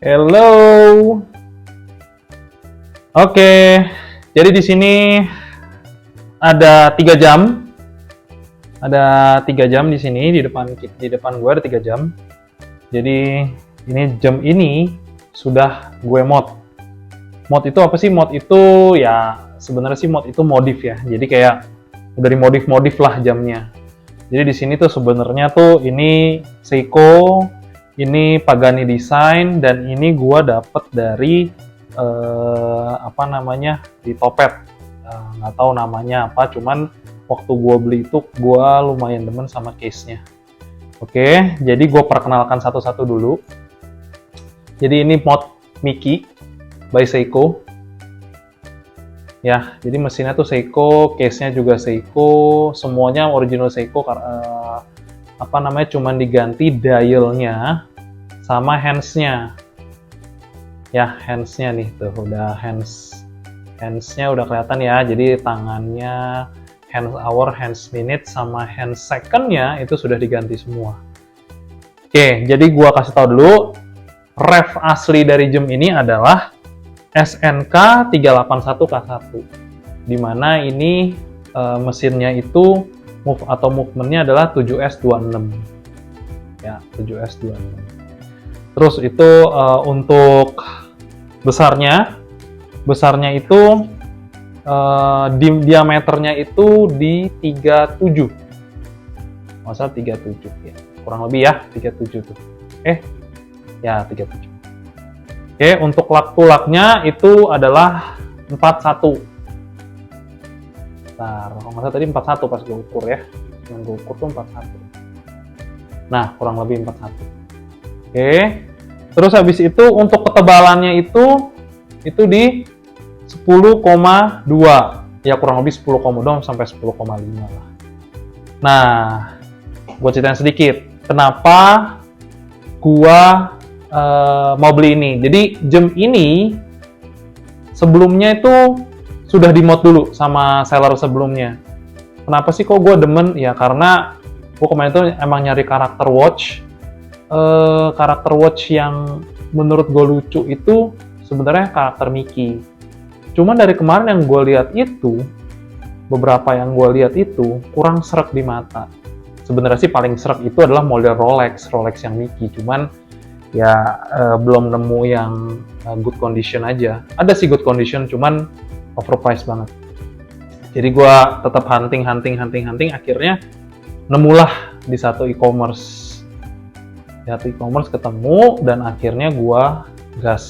Hello. Oke, jadi di sini ada 3 jam. Ada 3 jam di sini di depan gue ada 3 jam. Jadi jam ini sudah gue mod. Mod itu apa sih? Mod itu ya sebenarnya sih mod itu modif ya. Jadi kayak udah dimodif-modif lah jamnya. Jadi di sini tuh sebenarnya tuh ini Seiko, ini Pagani Design, dan ini gua dapet dari di Topet. Nggak tahu namanya apa, cuman waktu gua beli itu gua lumayan demen sama case-nya. Oke, jadi gua perkenalkan satu-satu dulu. Jadi ini mod Mickey by Seiko. Ya, jadi mesinnya tuh Seiko, case-nya juga Seiko, semuanya original Seiko. Cuman diganti dial-nya sama hands-nya. Ya, hands-nya nih tuh udah hands-nya udah kelihatan ya. Jadi tangannya, hands hour, hands minute sama hands second-nya itu sudah diganti semua. Oke, jadi gua kasih tahu dulu ref asli dari jam ini adalah SNK 381K1, di mana ini mesinnya itu movement-nya adalah 7S26. Ya, 7S26. Terus itu untuk besarnya itu diameternya itu di 37. Masa 37 ya. Kurang lebih ya 37 tuh. Ya 37. Oke, untuk lak-tulaknya itu adalah 41. Bentar, kalau nggak salah tadi 41 pas gue ukur ya. Yang gue ukur tuh 41. Nah, kurang lebih 41. Oke. Terus habis itu untuk ketebalannya itu di 10,2. Ya kurang lebih 10,2 sampai 10,5 lah. Nah, gue ceritain sedikit. Kenapa gua mau beli ini. Jadi jam ini sebelumnya itu sudah dimod dulu sama seller sebelumnya. Kenapa sih kok gue demen? Ya karena gue kemarin itu emang nyari karakter watch yang menurut gue lucu itu sebenarnya karakter Mickey. Cuman dari kemarin yang gue lihat itu, beberapa yang gue lihat itu kurang sreg di mata. Sebenarnya sih paling sreg itu adalah model Rolex yang Mickey. Cuman ya belum nemu yang good condition aja. Ada sih good condition, cuman overpriced banget. Jadi gue tetap hunting, akhirnya nemulah di satu e-commerce. Ketemu dan akhirnya gue gas.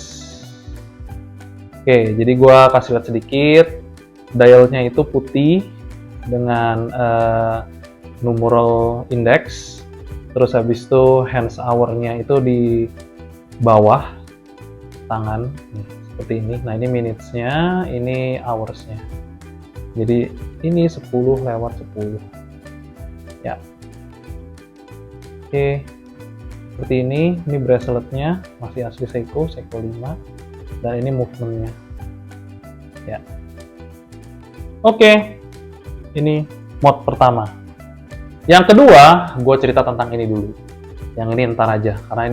Oke, jadi gue kasih lihat sedikit. Dialnya itu putih dengan numeral index. Terus habis itu hands hour-nya itu di bawah tangan nih, seperti ini. Nah, ini minutes-nya, ini hours-nya. Jadi ini 10/10. Ya. Oke. Seperti ini bracelet-nya masih asli Seiko 5, dan ini movement-nya. Ya. Oke. Ini mod pertama. Yang kedua, gue cerita tentang ini dulu. Yang ini ntar aja, karena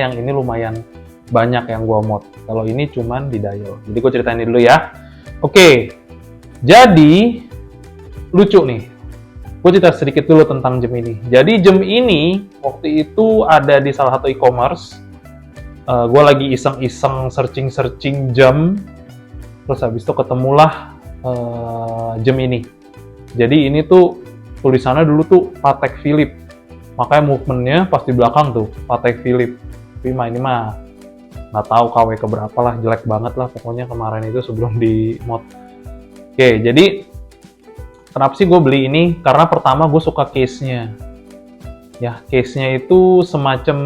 yang ini lumayan banyak yang gue mod. Kalau ini cuman di dial. Jadi gue ceritain ini dulu ya. Oke, jadi lucu nih. Gue cerita sedikit dulu tentang jam ini. Jadi jam ini waktu itu ada di salah satu e-commerce. Gue lagi iseng-iseng searching jam. Terus habis itu ketemulah jam ini. Jadi ini tuh tulisannya dulu tuh Patek Philippe, makanya movementnya pas di belakang tuh Patek Philippe. Tapi ini mah nggak tahu KW keberapa lah, jelek banget lah pokoknya kemarin itu sebelum di mod. Oke, jadi kenapa sih gue beli ini? Karena pertama gue suka case-nya. Ya, case-nya itu semacam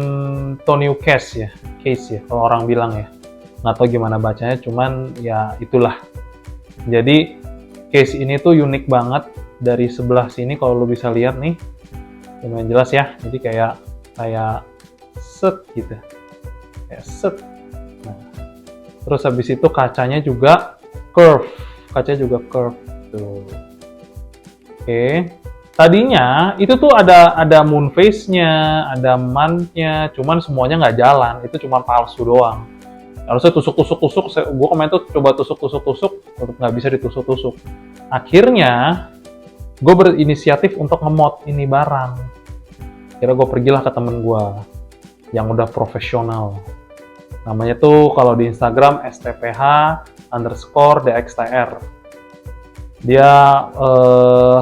Tonneau case ya, kalau orang bilang ya. Nggak tahu gimana bacanya, cuman ya itulah. Jadi case ini tuh unik banget. Dari sebelah sini kalau lo bisa lihat nih, lumayan jelas ya. Jadi kayak set gitu, kayak set. Nah, terus habis itu kacanya juga curve tuh. Oke. Tadinya itu tuh ada moon phase-nya, ada month-nya, cuman semuanya nggak jalan, itu cuma palsu doang. Harusnya tusuk-tusuk, gue kemarin tuh coba tusuk-tusuk, tetap nggak bisa ditusuk-tusuk. Akhirnya, gue berinisiatif untuk nge-mod ini barang. Akhirnya gue pergilah ke temen gue, yang udah profesional. Namanya tuh kalau di Instagram stph_dxtr. Dia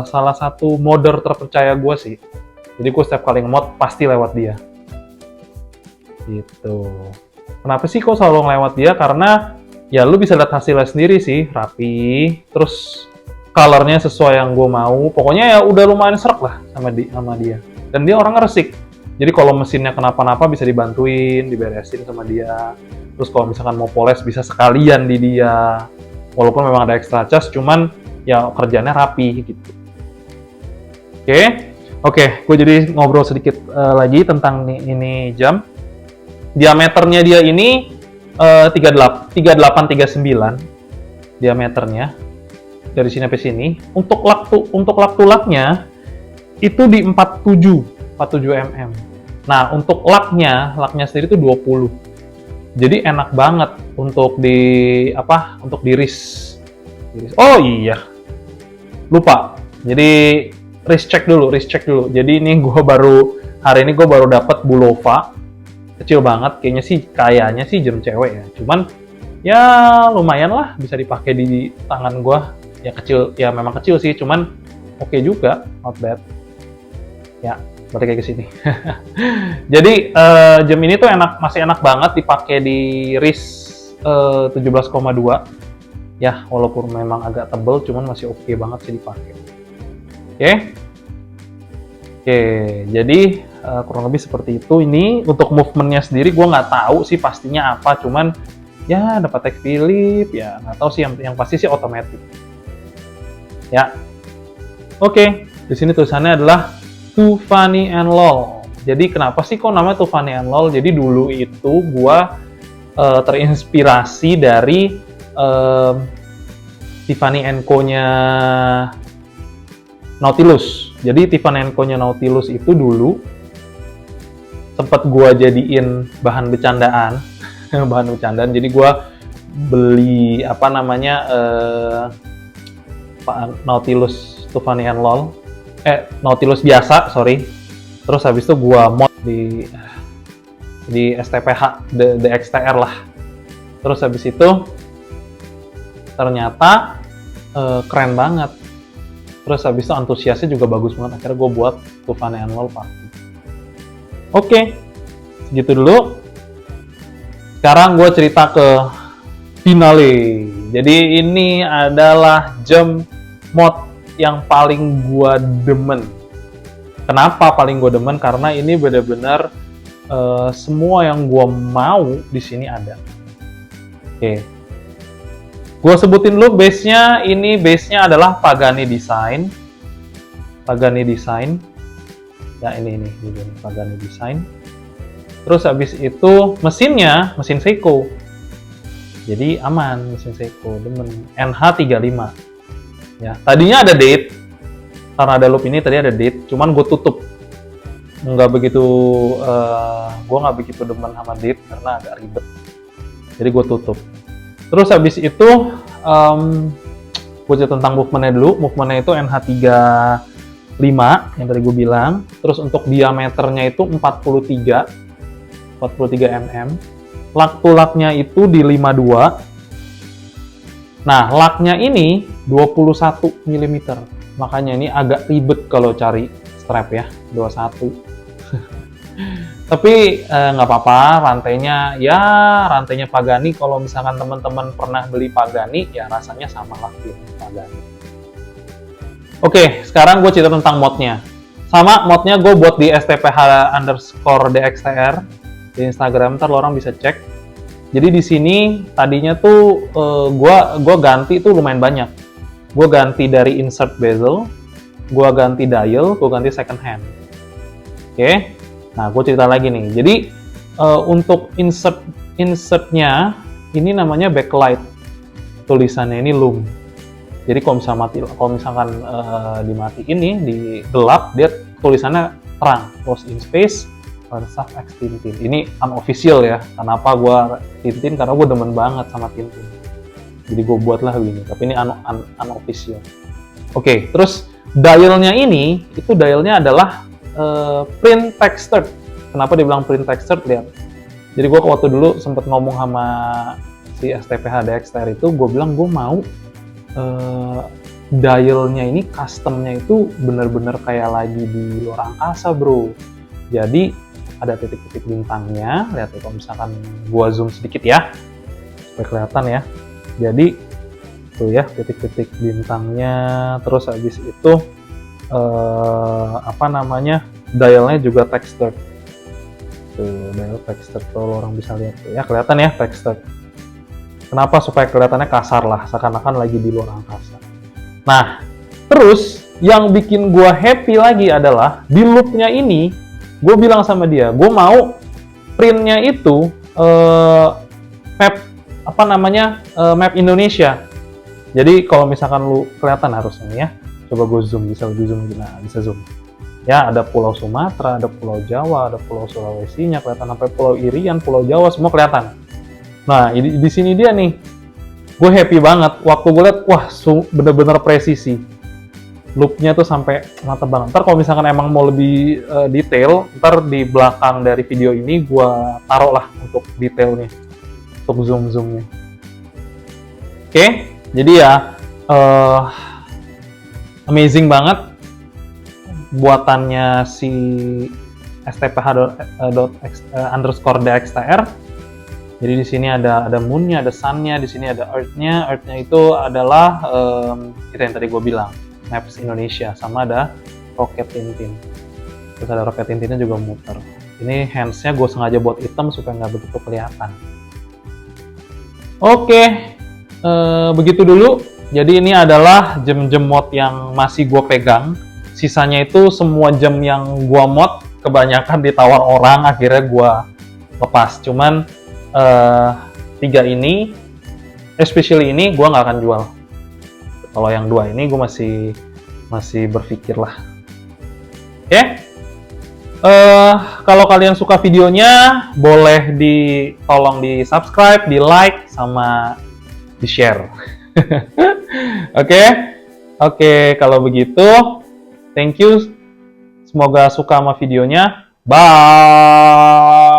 salah satu modder terpercaya gue sih. Jadi gue setiap kali nge-mod pasti lewat dia. Gitu. Kenapa sih kok selalu ngelewat dia? Karena ya lu bisa lihat hasilnya sendiri sih, rapi. Terus colornya sesuai yang gue mau. Pokoknya ya udah lumayan serak lah sama dia. Dan dia orang resik. Jadi kalau mesinnya kenapa-napa bisa dibantuin, diberesin sama dia. Terus kalau misalkan mau poles bisa sekalian di dia. Walaupun memang ada extra charge, cuman ya kerjanya rapi gitu. Oke, gue jadi ngobrol sedikit lagi tentang ini jam. Diameternya dia ini 3839 diameternya dari sini sampai sini. Untuk lak tulaknya itu di 47 mm. Nah, untuk laknya sendiri itu 20. Jadi enak banget untuk untuk diris. Oh iya, lupa. Jadi wrist check dulu. Jadi ini hari ini gue baru dapat Bulova. Kecil banget, kayaknya sih jam cewek ya. Cuman ya lumayan lah, bisa dipakai di tangan gue. Ya kecil, ya memang kecil sih, cuman oke juga, not bad. Ya, balik kayak ke sini. Jadi jam ini tuh masih enak banget dipakai di wrist 17,2. Ya, walaupun memang agak tebel, cuman masih oke banget sih dipakai. Oke, jadi kurang lebih seperti itu. Ini untuk movement-nya sendiri gue nggak tahu sih pastinya apa, cuman ya dapat Patek Philippe, ya nggak tahu sih, yang pasti sih otomatis. Ya, oke. Di sini tulisannya adalah Too Funny and Lol. Jadi kenapa sih kok namanya Too Funny and Lol? Jadi dulu itu gue terinspirasi dari Tiffany & Co-nya Nautilus. Jadi Tiffany & Co-nya Nautilus itu dulu sempat gue jadiin bahan bercandaan. Jadi gue beli Nautilus Tiffany & Lol. Nautilus biasa, sorry. Terus habis itu gue mod di STPH DXTR lah. Terus habis itu ternyata keren banget. Terus habis itu antusiasnya juga bagus banget. Akhirnya gue buat Tiffany & Lol pasti. Oke, segitu dulu. Sekarang gue cerita ke finale. Jadi ini adalah jam mod yang paling gue demen. Kenapa paling gue demen? Karena ini benar-benar semua yang gue mau di sini ada. Oke. Gue sebutin dulu base-nya. Ini base-nya adalah Pagani Design. Ya ini Pagani Design. Terus habis itu mesin Seiko. Jadi aman mesin Seiko, demen. NH35. Ya, tadinya ada date. Karena ada loop ini tadi ada date, cuman gue tutup. Gue nggak begitu demen sama date karena agak ribet. Jadi gue tutup. Terus habis itu gue cerita tentang movementnya dulu. Movementnya itu NH35 yang tadi gue bilang. Terus untuk diameternya itu 43 mm. Lak-tulaknya itu di 52. Nah, laknya ini 21 mm. Makanya ini agak ribet kalau cari strap ya, 21. Tapi nggak apa-apa, rantainya Pagani. Kalau misalkan teman-teman pernah beli Pagani, ya rasanya sama lah Pagani. Oke, sekarang gue cerita tentang modnya. Sama modnya gue buat di stph_dxtr di Instagram, ntar lo orang bisa cek. Jadi di sini tadinya tuh gue ganti tuh lumayan banyak. Gue ganti dari insert bezel, gue ganti dial, gue ganti second hand. Oke. Nah, gue cerita lagi nih. Jadi untuk insertnya ini namanya backlight. Tulisannya ini loom. Jadi kalau misalkan dimatiin nih, di gelap, dia tulisannya terang, Lost in Space, Sub X Tintin. Ini unofficial ya. Kenapa gue Tintin? Karena gue demen banget sama Tintin. Jadi gue buatlah begini. Tapi ini unofficial. Oke, terus dialnya ini, itu dialnya adalah print textured. Kenapa dibilang print textured? Lihat. Jadi gue waktu dulu sempet ngomong sama si STPH DXTR itu, gue bilang gue mau dialnya ini, customnya itu bener-bener kayak lagi di luar angkasa, bro. Jadi ada titik-titik bintangnya. Lihat ya, kalau misalkan gue zoom sedikit ya, supaya kelihatan ya. Jadi tuh ya, titik-titik bintangnya. Terus habis itu dialnya juga textured. Tuh, dial textured, kalau orang bisa lihat tuh ya, kelihatan ya textured. Kenapa? Supaya kelihatannya kasar lah, seakan-akan lagi di luar angkasa. Nah, terus yang bikin gue happy lagi adalah di loopnya ini, gue bilang sama dia, gue mau printnya itu map Indonesia. Jadi kalau misalkan lu kelihatan harusnya ya, coba gue zoom, bisa lebih zoom, bisa zoom. Ya, ada Pulau Sumatera, ada Pulau Jawa, ada Pulau Sulawesinya, kelihatan sampai Pulau Irian, Pulau Jawa, semua kelihatan. Nah, di sini dia nih, gue happy banget. Waktu gue liat, wah, bener-bener presisi. Loopnya tuh sampai mata banget. Ntar kalau misalkan emang mau lebih detail, ntar di belakang dari video ini gue taruh lah untuk detailnya, untuk zoom-zoomnya. Oke, jadi ya, amazing banget buatannya si stph_DXTR. Jadi di sini ada moon-nya, ada sun-nya, di sini ada earth-nya. Earth-nya itu adalah itu yang tadi gue bilang, maps Indonesia, sama ada roket Tintin. Terus ada roket Tintinnya juga muter. Ini hands-nya gue sengaja buat hitam supaya nggak begitu kelihatan. Oke, begitu dulu. Jadi ini adalah jam-jam mod yang masih gue pegang. Sisanya itu semua jam yang gue mod, kebanyakan ditawar orang, akhirnya gue lepas. Cuman 3 ini, especially ini, gue nggak akan jual. Kalau yang 2 ini gue masih berpikir lah. Oke? Kalau kalian suka videonya, boleh tolong di subscribe, di like, sama di share. Oke, kalau begitu, thank you. Semoga suka sama videonya. Bye.